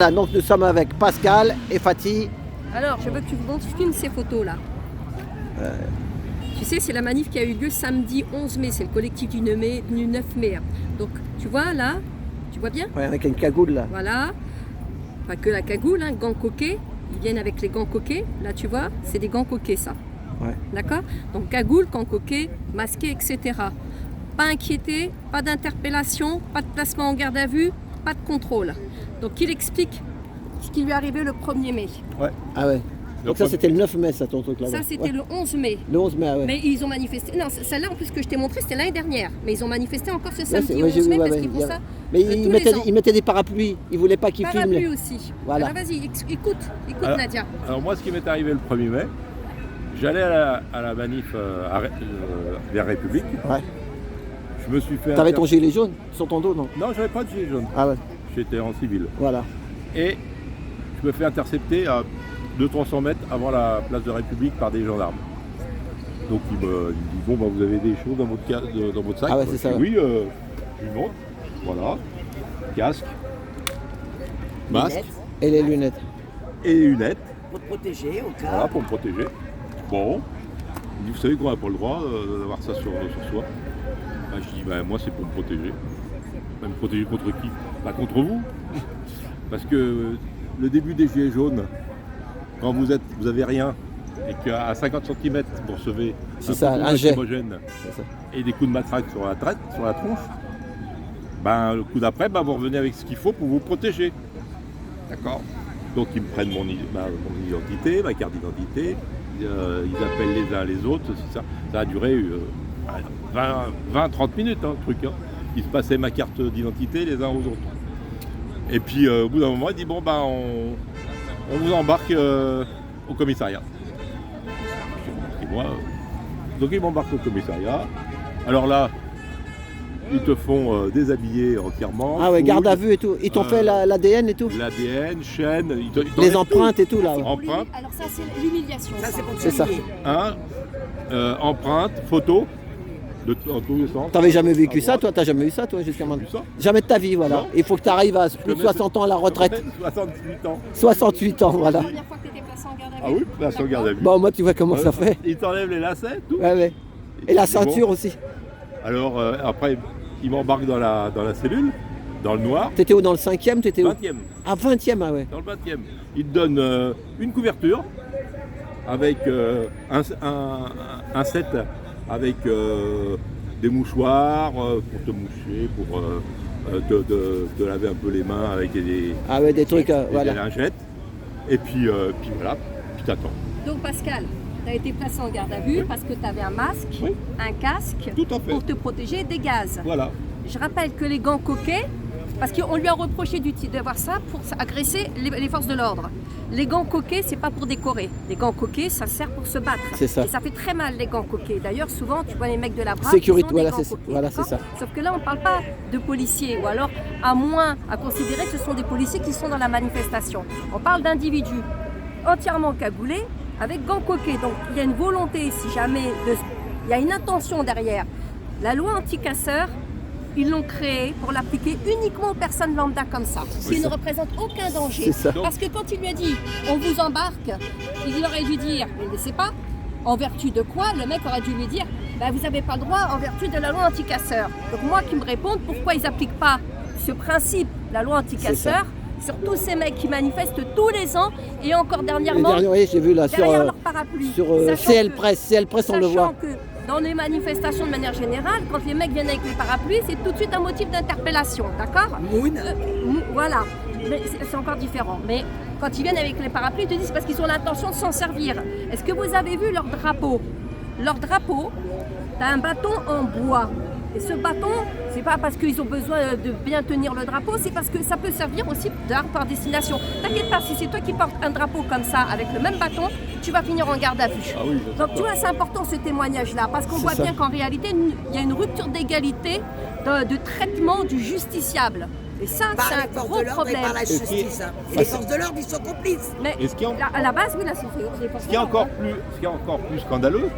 Voilà, donc nous sommes avec Pascal et Fatih. Alors, je veux que tu filmes ces photos-là. Tu sais, c'est la manif qui a eu lieu samedi 11 mai, c'est le collectif du 9 mai. Donc, tu vois là, tu vois bien? Ouais, avec une cagoule là. Voilà. Pas que la cagoule, hein, gants coquets. Ils viennent avec les gants coquets. Là, tu vois, c'est des gants coquets, ça. Ouais. D'accord? Donc, cagoule, gants coquets, masqués, etc. Pas inquiété, pas d'interpellation, pas de placement en garde à vue, pas de contrôle. Donc, il explique ce qui lui est arrivé le 1er mai. Ouais. Ah ouais. Donc ça c'était le 9 mai, ça ton truc là. Ça, c'était ouais. le 11 mai. Le 11 mai, ah ouais. Mais ils ont manifesté. Non, celle-là en plus que je t'ai montré, c'était l'année dernière. Mais ils ont manifesté encore ce samedi Ouais, 11 mai ouais, parce qu'ils font ça. Mais ils mettaient des parapluies. Ils voulaient pas qu'ils filment. Parapluie aussi. Voilà. Alors vas-y, écoute alors, Nadia. Alors moi, ce qui m'est arrivé le 1er mai, j'allais à la manif vers République. Ouais. Je me suis fait... T'avais ton gilet jaune sur ton dos, non? Non, j'avais pas de gilet jaune. Ah ouais. J'étais en civil. Voilà. Et je me fais intercepter à 200-300 mètres avant la place de République par des gendarmes. Donc il me dit, bon, bah, vous avez des choses dans votre sac? Ah ouais, c'est ça. Oui, je lui montre. Voilà. Casque. Masque. Et les lunettes. Et les lunettes. Pour te protéger au cas. Voilà, pour me protéger. Bon. Il dit, vous savez qu'on n'a pas le droit d'avoir ça sur soi. Ben, je dis, ben, moi c'est pour me protéger. Ben, me protéger contre qui? Pas contre vous. Parce que le début des gilets jaunes, quand vous avez rien, et qu'à 50 cm vous recevez un jet homogène et des coups de matraque sur la tronche, ben, le coup d'après, ben, vous revenez avec ce qu'il faut pour vous protéger. D'accord? Donc ils me prennent mon identité, ma carte d'identité, ils appellent les uns les autres, ça a duré 20-30 minutes, hein, le truc. Hein. Ils se passaient ma carte d'identité les uns aux autres. Et puis au bout d'un moment, il dit bon bah on vous embarque au commissariat. Et moi, donc ils m'embarquent au commissariat. Alors là, ils te font déshabiller entièrement. Ah ouais, garde à vue et tout. Ils t'ont fait l'ADN et tout. L'ADN, chaîne, les empreintes et tout là. Ouais. Empreintes. Alors ça, c'est l'humiliation. Ça, c'est pour C'est ça. Hein, empreintes, photos, en tous les sens. T'avais jamais vécu ça, toi? T'as jamais eu ça, toi, jusqu'à maintenant? Vu ça? Jamais de ta vie, voilà. Non. Il faut que tu arrives à plus de 60 ans à la retraite. 68 ans. 68 ans, voilà. La première fois que tu étais placé en garde à vue. Ah oui, là, sur garde à vue. Bon, moi, tu vois comment ça fait. Ils t'enlèvent les lacets, tout. Ouais, ouais. Et la ceinture aussi. Alors après, ils m'embarquent dans la cellule, dans le noir. T'étais où, dans le 5e? T'étais où? 20e. Ah, 20e, ah ouais. Dans le 20e. Ils te donnent une couverture avec un set avec des mouchoirs pour te moucher, pour te laver un peu les mains avec des trucs, voilà. lingettes. Et puis voilà, puis t'attends. Donc Pascal, tu as été placé en garde à vue parce que tu avais un masque, Oui. un casque Tout à fait. pour te protéger des gaz. Voilà. Je rappelle que les gants coquets, parce qu'on lui a reproché d'avoir ça pour agresser les forces de l'ordre. Les gants coquets, c'est pas pour décorer. Les gants coquets, ça sert pour se battre. C'est ça. Et ça fait très mal les gants coquets. D'ailleurs, souvent, tu vois les mecs de la BRAC, Sécurité, ils ont des voilà, gants c'est coquets, voilà, c'est d'accord. ça. Sauf que là, on ne parle pas de policiers, ou alors à moins à considérer que ce sont des policiers qui sont dans la manifestation. On parle d'individus entièrement cagoulés avec gants coquets. Donc, il y a une volonté, si jamais, il y a une intention derrière. La loi anti-casseurs, ils l'ont créée pour l'appliquer uniquement aux personnes lambda comme ça, qui ne représentent aucun danger. C'est ça. Parce que quand il lui a dit on vous embarque, il aurait dû dire mais ne laissez pas. En vertu de quoi? Le mec aurait dû lui dire bah, vous n'avez pas le droit en vertu de la loi anti-casseurs. Donc moi qui me répondent pourquoi ils n'appliquent pas ce principe, la loi anti-casseurs, sur tous ces mecs qui manifestent tous les ans et encore dernièrement Oui, j'ai vu là derrière leur parapluie. sur Sachant CL que- Press, on le Sachant voit. que dans les manifestations de manière générale, quand les mecs viennent avec les parapluies, c'est tout de suite un motif d'interpellation, d'accord? Moon. Voilà, mais c'est encore différent. Mais quand ils viennent avec les parapluies, ils te disent parce qu'ils ont l'intention de s'en servir. Est-ce que vous avez vu leur drapeau? Leur drapeau, tu as un bâton en bois. Et ce bâton, c'est pas parce qu'ils ont besoin de bien tenir le drapeau, c'est parce que ça peut servir aussi d'arme par destination. T'inquiète pas, si c'est toi qui portes un drapeau comme ça, avec le même bâton, tu vas finir en garde à vue. Ah oui, Donc tu vois, c'est important ce témoignage-là, parce qu'on C'est voit ça. bien qu'en réalité, il y a une rupture d'égalité de traitement du justiciable. Et ça, Par c'est les un forces gros de l'ordre et problème. par la justice. hein. Et les forces de l'ordre, ils sont complices. Mais Et ce qui est à la base, oui, là, c'est les forces Ce qui est de encore l'ordre. plus scandaleux,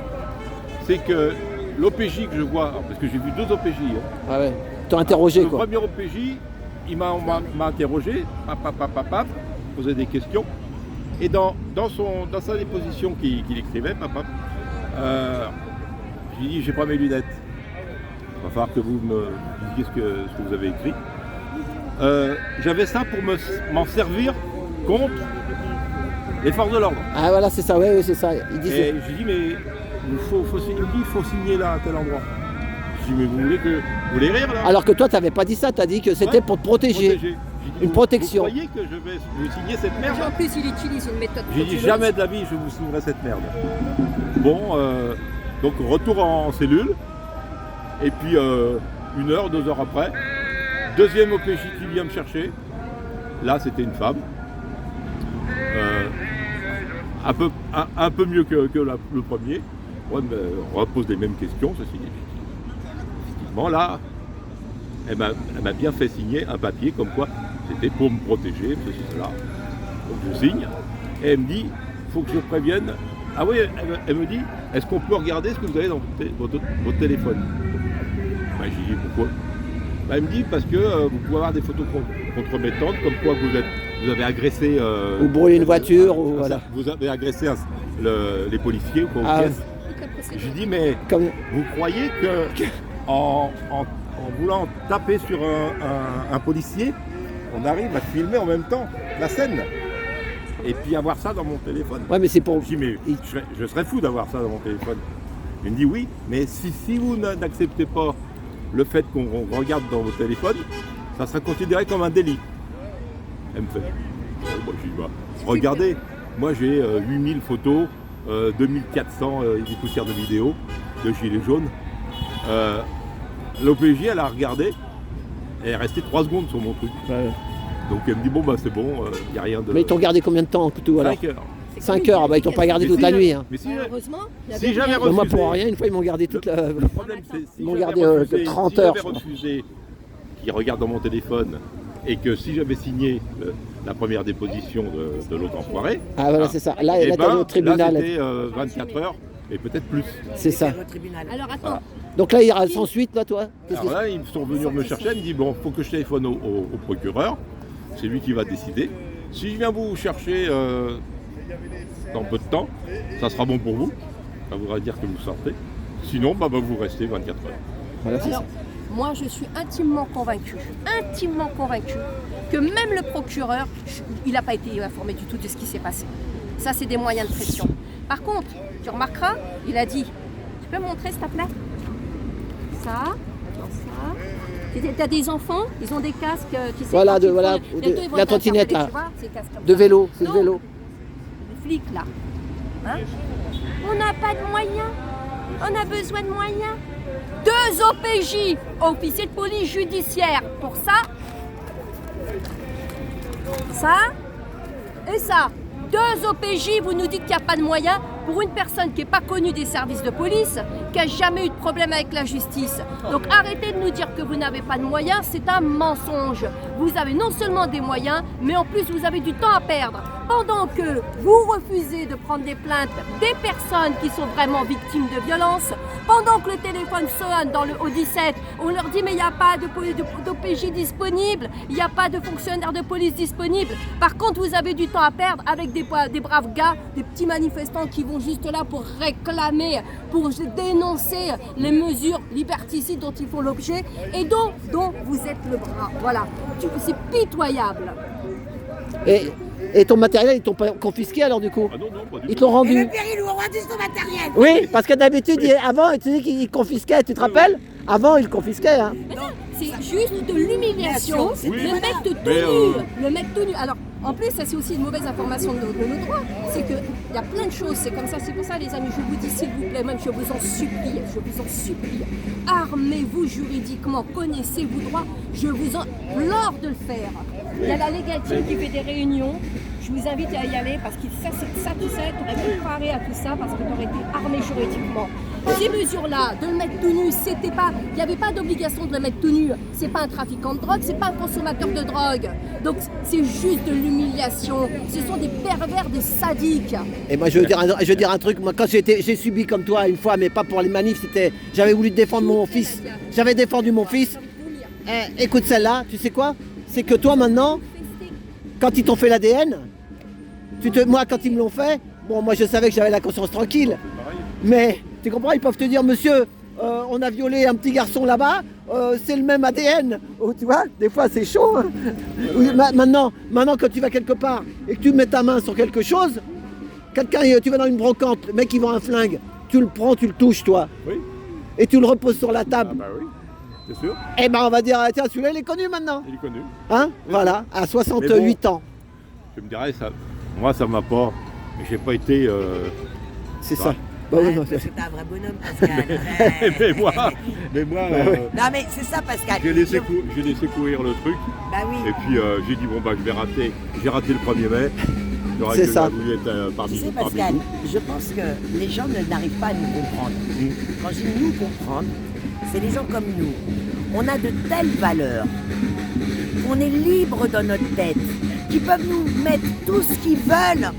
c'est que l'OPJ que je vois, parce que j'ai vu deux OPJ, hein. Ah ouais. T'as interrogé Le quoi. premier OPJ, il m'a interrogé, posé des questions. Et dans sa déposition qu'il écrivait, j'ai dit, j'ai pas mes lunettes. Il va falloir que vous me disiez ce que vous avez écrit. J'avais ça pour m'en servir contre les forces de l'ordre. Ah voilà, c'est ça, ouais, c'est ça. Il dit Et j'ai dit, mais il faut signer là à tel endroit. J'ai dit, mais vous voulez rire là? Alors que toi, tu n'avais pas dit ça, tu as dit que c'était Ouais, pour te protéger. J'ai dit, Une protection. Vous croyez que je vais signer cette merde? En plus, il utilise une méthode. J'ai dit, jamais de la vie je vous signerai cette merde. Bon, donc retour en cellule. Et puis 1 heure, 2 heures après, deuxième OPJ qui vient me chercher. Là, c'était une femme. Un peu mieux que le premier. Ouais, mais on repose les mêmes questions, ceci dit. Effectivement, là, elle m'a bien fait signer un papier comme quoi c'était pour me protéger, ceci, cela. Donc je signe. Et elle me dit, il faut que je prévienne. Ah oui, elle me dit, est-ce qu'on peut regarder ce que vous avez dans votre téléphone? Ben, j'ai dit, pourquoi? Ben, elle me dit, parce que vous pouvez avoir des photos compromettantes, comme quoi vous avez agressé... Ou brûler une voiture, ou voilà. Vous avez agressé les policiers ou quoi. Ah, J'ai dit, mais vous croyez que en voulant taper sur un policier, on arrive à filmer en même temps la scène et puis avoir ça dans mon téléphone? Ouais, mais c'est pour... Je dis, mais je serais fou d'avoir ça dans mon téléphone. Il me dit, oui, mais si vous n'acceptez pas le fait qu'on regarde dans vos téléphones, ça sera considéré comme un délit. Elle me fait, moi, je dis, bah, regardez, moi j'ai 8000 photos, 2400 des poussières de vidéos de Gilets jaunes. L'OPJ, elle a regardé, elle est restée 3 secondes sur mon truc. Ouais. Donc elle me dit, bon, bah c'est bon, il n'y a rien de... Mais ils t'ont gardé combien de temps en tout alors? 5 heures. 5 heures, bah, ils t'ont pas gardé toute la nuit. Hein. Mais si Malheureusement, il y si avait j'avais rien. refusé... Moi, pour rien, une fois, ils m'ont gardé toute la... Le problème, c'est si Ils m'ont j'avais gardé, refusé, 30 si heures, j'avais je crois. refusé qu'ils regardent dans mon téléphone et que si j'avais signé la première déposition de l'autre enfoiré, Ah voilà, c'est ça. Là, eh là ben, t'allais au tribunal. là, c'était 24 heures et peut-être plus. C'est ça. Au tribunal. Alors attends, Voilà. Donc là, il y aura sans suite, là, toi? Alors là, ils sont venus me chercher, ils me disent, bon, il faut que je téléphone au procureur, c'est lui qui va décider. Si je viens vous chercher dans peu de temps, ça sera bon pour vous, ça voudra dire que vous sortez. Sinon, bah, vous restez 24 heures. Voilà, c'est ça. alors, moi je suis intimement convaincue que même le procureur, il n'a pas été informé du tout de ce qui s'est passé. Ça, c'est des moyens de pression. Par contre, tu remarqueras, il a dit, tu peux montrer s'il te plaît? Ça, attends, ça. Tu as des enfants, ils ont des casques, tu sais. Voilà, quand ils voilà, font- bientôt, ils vont la être trottinette, interpellés, là. tu vois, ces casques comme De ça. vélo, c'est le Non. vélo. Les flics là. Hein? On n'a pas de moyens. On a besoin de moyens. 2 OPJ, officiers de police judiciaire, pour ça et ça. 2 OPJ, vous nous dites qu'il n'y a pas de moyens pour une personne qui n'est pas connue des services de police, qui n'a jamais eu de problème avec la justice. Donc arrêtez de nous dire que vous n'avez pas de moyens, c'est un mensonge. Vous avez non seulement des moyens, mais en plus vous avez du temps à perdre. Pendant que vous refusez de prendre des plaintes des personnes qui sont vraiment victimes de violences, pendant que le téléphone sonne au 17, on leur dit mais il n'y a pas d'OPJ disponible, il n'y a pas de fonctionnaire de police disponible. Par contre, vous avez du temps à perdre avec des braves gars, des petits manifestants qui vont juste là pour réclamer, pour dénoncer les mesures liberticides dont ils font l'objet et dont vous êtes le bras. Voilà, c'est pitoyable. Et ton matériel, ils t'ont pas confisqué alors du coup? Ah non, non, pas du Ils tout. te l'ont Et le rendu? père, il nous aura dit son matériel. Oui, parce que d'habitude, avant, tu dis qu'ils confisquaient, tu te rappelles? Avant, ils confisquaient. Hein. Mais non, c'est juste de l'humiliation. Oui. Le mec tout Mais, nu. Le mec tout nu. Alors, en plus, ça c'est aussi une mauvaise information de nos droits. C'est qu'il y a plein de choses, c'est comme ça. C'est pour ça, les amis, je vous dis s'il vous plaît, même je vous en supplie, armez-vous juridiquement, connaissez vos droits. Je vous en implore de le faire. Il y a la Legal Team qui fait des réunions. Je vous invite à y aller parce que ça, c'est ça, tu sais, tu aurais préparé à tout ça parce que tu aurais été armé juridiquement. Ces mesures-là, de le mettre tout nu, c'était pas, il n'y avait pas d'obligation de le mettre tout nu. C'est pas un trafiquant de drogue, c'est pas un consommateur de drogue. Donc c'est juste de l'humiliation. Ce sont des pervers, des sadiques. Et moi, je veux dire un truc. Moi, quand j'ai subi comme toi une fois, mais pas pour les manifs, j'avais voulu défendre mon fils. J'avais défendu mon fils. Écoute celle-là, tu sais quoi? c'est que toi maintenant, quand ils t'ont fait l'ADN, moi quand ils me l'ont fait, bon moi je savais que j'avais la conscience tranquille, mais tu comprends, ils peuvent te dire monsieur, on a violé un petit garçon là-bas, c'est le même ADN. Oh, tu vois, des fois c'est chaud. Hein. Maintenant quand tu vas quelque part et que tu mets ta main sur quelque chose, tu vas dans une brocante, le mec il vend un flingue, tu le prends, tu le touches toi. Oui. Et tu le reposes sur la table. Ah bah oui, c'est sûr. Eh ben on va dire, tiens celui-là il est connu maintenant. Il est connu. Hein, voilà, à 68 ans. Je me dirais, moi ça m'a pas, j'ai pas été... C'est bah, ça. Bah, oui, non, Parce que t'es un vrai bonhomme, Pascal. mais moi, Non, mais c'est ça, Pascal. j'ai laissé courir le truc. Bah oui. Et puis j'ai dit bon bah je vais rater. J'ai raté le 1er mai. J'aurais C'est que ça. voulu être parmi Tu sais, parmi Pascal, vous. je pense que les gens n'arrivent pas à nous comprendre. Quand je dis nous comprendre, c'est les gens comme nous. On a de telles valeurs qu'on est libre dans notre tête, qui peuvent nous mettre tout ce qu'ils veulent.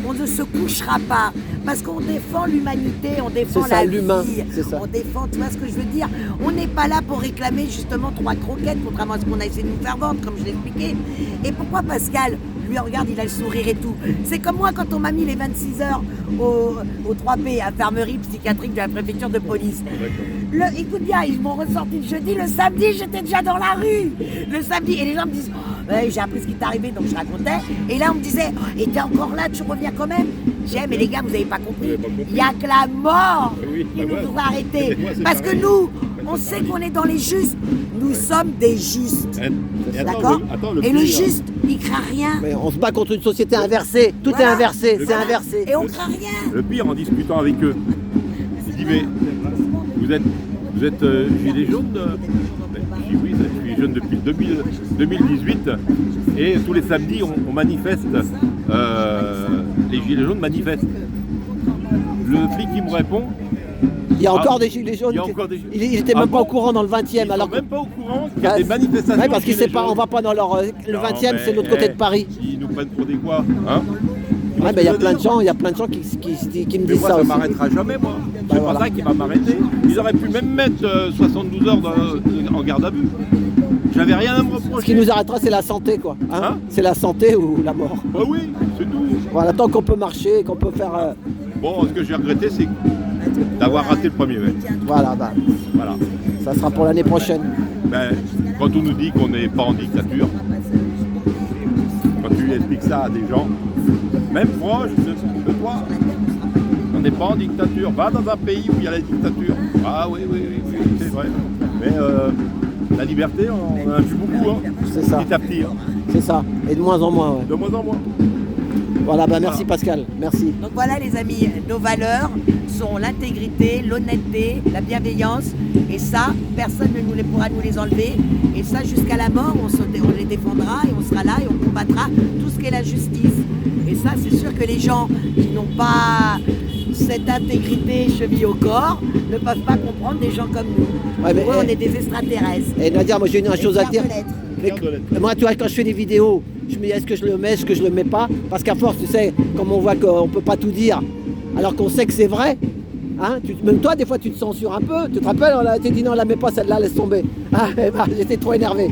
On ne se couchera pas parce qu'on défend l'humanité, on défend C'est ça, la l'humain, vie, c'est ça. on défend, tu vois ce que je veux dire. On n'est pas là pour réclamer justement 3 croquettes, contrairement à ce qu'on a essayé de nous faire vendre, comme je l'ai expliqué. Et pourquoi Pascal, lui regarde, il a le sourire et tout. C'est comme moi quand on m'a mis les 26 heures au 3P, infirmerie psychiatrique de la préfecture de police. Écoute bien, ils m'ont ressorti le jeudi, le samedi j'étais déjà dans la rue. Le samedi, et les gens me disent, ouais, j'ai appris ce qui t'est arrivé, donc je racontais. Et là on me disait, et t'es encore là, tu reviens quand même. J'ai dit, mais les gars, vous n'avez pas compris. Il n'y a que la mort qui nous doit arrêter. Parce que nous, on sait qu'on est dans les justes. Nous sommes des justes. Et attends, D'accord. le Et le pire, juste, il craint rien. Mais on se bat contre une société inversée. Tout Voilà. est inversé, c'est Voilà. inversé. Et on craint rien. Le pire en discutant avec eux, je dis mais vous êtes gilet jaune Je dis oui, je suis jeune depuis 2018 et tous les samedis on manifeste, les gilets jaunes manifestent. Le flic qui me répond, Il y a encore des gilets jaunes. il y a encore des- Il était Ah même pas bon au courant dans le 20e. ils Alors sont que... même pas au courant qu'il y a des manifestations. Ouais, parce qu'il gilets sait pas, on jaunes. va pas dans leur. Le Non, 20e, mais, c'est de l'autre côté de Paris. Ils nous prennent pour des quoi hein Ouais, ben il y a plein de gens, qui me Mais disent moi, ça ça aussi. m'arrêtera jamais, moi. C'est voilà. pas ça qui va m'arrêter. Ils auraient pu même mettre 72 heures en garde à vue. J'avais rien à me Ce qui reprocher. nous arrêtera, c'est la santé, quoi. Hein Hein C'est la santé ou la mort. Bah oui, c'est tout. Voilà, tant qu'on peut marcher, qu'on peut faire. Bon, ce que j'ai regretté, c'est d'avoir raté le 1er mai. Voilà, bah, Voilà. ça sera pour l'année prochaine. Ben, quand on nous dit qu'on n'est pas en dictature, quand tu expliques ça à des gens, même proches de toi, on n'est pas en dictature. Va dans un pays où il y a la dictature. Ah oui, c'est vrai. Mais la liberté, on en a plus beaucoup, hein. C'est ça. Petit à petit, hein. C'est ça. Et de moins en moins, ouais. De moins en moins. Voilà, bah merci Pascal. Merci. Donc voilà les amis, nos valeurs sont l'intégrité, l'honnêteté, la bienveillance. Et ça, personne ne pourra nous les enlever. Et ça, jusqu'à la mort, on les défendra et on sera là et on combattra tout ce qu'est la justice. Et ça, c'est sûr que les gens qui n'ont pas cette intégrité cheville au corps ne peuvent pas comprendre des gens comme nous. Ouais, mais, Pour eux, on est des extraterrestres. Et Nadia, moi j'ai une chose à te dire. Fiers de l'être. Mais moi, tu vois, quand je fais des vidéos, je me dis est-ce que je le mets, est-ce que je le mets pas? Parce qu'à force, tu sais, comme on voit qu'on peut pas tout dire, alors qu'on sait que c'est vrai. Hein, même toi, des fois, tu te censures un peu. Tu te rappelles, on a dit non, la mets pas celle-là, laisse tomber. Ah, j'étais trop énervé.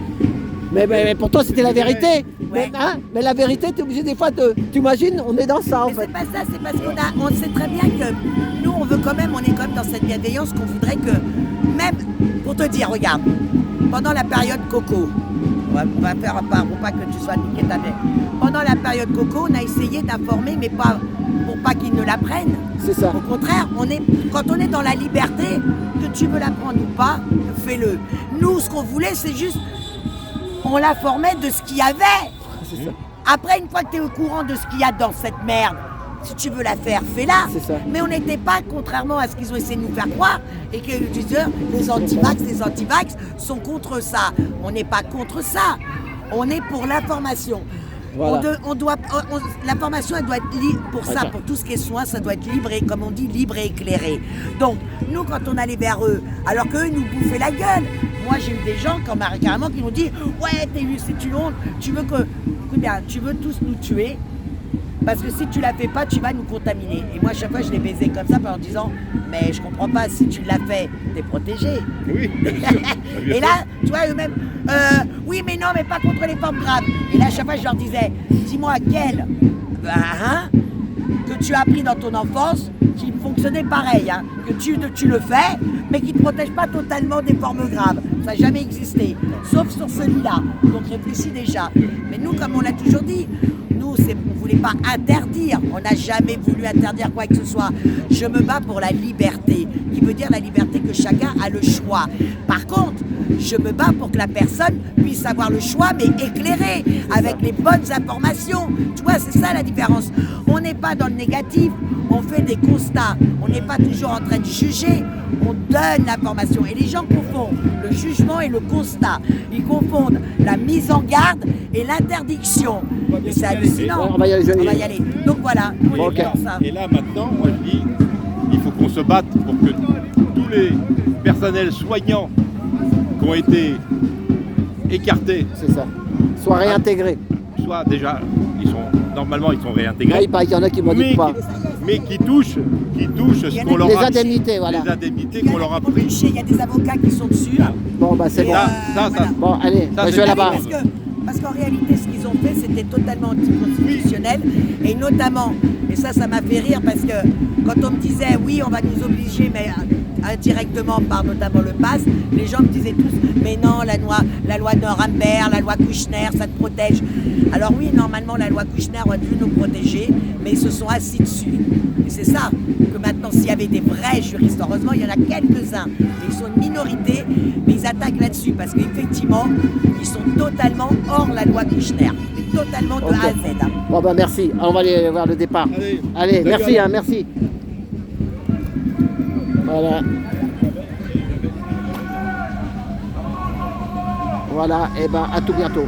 Mais pour toi, c'était la vérité. Ouais. Mais la vérité, tu es obligé des fois de. Tu imagines, on est dans ça en Mais fait. c'est pas ça, c'est parce on sait très bien que nous, on veut quand même, on est quand même dans cette bienveillance qu'on voudrait que, même, pour te dire, regarde, pendant la période Coco, on va faire part pour pas que tu sois niqué ta mère. Pendant la période Coco, on a essayé d'informer, mais pas pour pas qu'ils ne la prennent. C'est ça. Au contraire, quand on est dans la liberté, que tu veux la prendre ou pas, fais-le. Nous, ce qu'on voulait, c'est juste, on la formait de ce qu'il y avait. C'est ça. Après, une fois que tu es au courant de ce qu'il y a dans cette merde, si tu veux la faire, fais-la. C'est ça. Mais on n'était pas, contrairement à ce qu'ils ont essayé de nous faire croire, et que les antivax sont contre ça. On n'est pas contre ça. On est pour l'information. Voilà. L'information, elle doit être libre pour ça, Attends. pour tout ce qui est soin, ça doit être libre et, comme on dit, libre et éclairé. Donc, nous, quand on allait vers eux, alors qu'eux, ils nous bouffaient la gueule. Moi, j'ai eu des gens, carrément, qui m'ont dit « Ouais, c'est une honte, tu veux tous nous tuer, Parce que si tu la fais pas, tu vas nous contaminer. Et moi, à chaque fois, je les baisais comme ça, en leur disant, mais je comprends pas, si tu l'as fait, t'es protégé. Oui, bien sûr. Et là, tu vois, eux-mêmes, oui, mais non, mais pas contre les formes graves. Et là, à chaque fois, je leur disais, dis-moi quel que tu as appris dans ton enfance qui fonctionnait pareil, hein, que tu le fais, mais qui ne te protège pas totalement des formes graves. Ça n'a jamais existé, sauf sur celui-là. Donc réfléchis déjà. Mais nous, comme on l'a toujours dit, nous, on ne voulait pas interdire. On n'a jamais voulu interdire quoi que ce soit. Je me bats pour la liberté, qui veut dire la liberté que chacun a le choix. Par contre, je me bats pour que la personne puisse avoir le choix, mais éclairé, avec les bonnes informations. Tu vois, c'est ça la différence. On n'est pas dans le négatif, on fait des constats. On n'est pas toujours en train de juger, on donne l'information. Et les gens confondent le jugement et le constat. Ils confondent la mise en garde et l'interdiction. Et c'est hallucinant. Ouais, on va y aller. Donc voilà, Oui, on est comme ça. et là maintenant, moi je dis, il faut qu'on se batte pour que tous les personnels soignants qui ont été écartés C'est ça. Soit réintégré. soient déjà, normalement ils sont réintégrés, Ah, il paraît qu'il y en a qui m'ont dit pas. mais qui touchent ce qu'on leur Les a indemnités, voilà. les indemnités qu'on leur a pris. Il y a des avocats qui sont dessus. Bon, bah c'est Et, bon. Ça, voilà. Bon, allez, Ça, je c'est vais là-bas. Parce qu'en réalité, ce qu'ils ont fait, c'était totalement anticonstitutionnel. Et notamment, et ça m'a fait rire parce que quand on me disait, oui, on va nous obliger, mais indirectement par notamment le pass, les gens me disaient tous, mais non, la loi Nuremberg, la loi Kouchner, ça te protège. Alors oui, normalement, la loi Kouchner aurait dû nous protéger, mais ils se sont assis dessus. Et c'est ça que maintenant, s'il y avait des vrais juristes, heureusement, il y en a quelques-uns, mais ils sont une minorité, mais ils attaquent là-dessus parce qu'effectivement, ils sont totalement hors la loi Kouchner, totalement de A à Z. Bon, bah merci. On va aller voir le départ. Allez, merci, hein, merci. Voilà. Voilà, et ben à tout bientôt.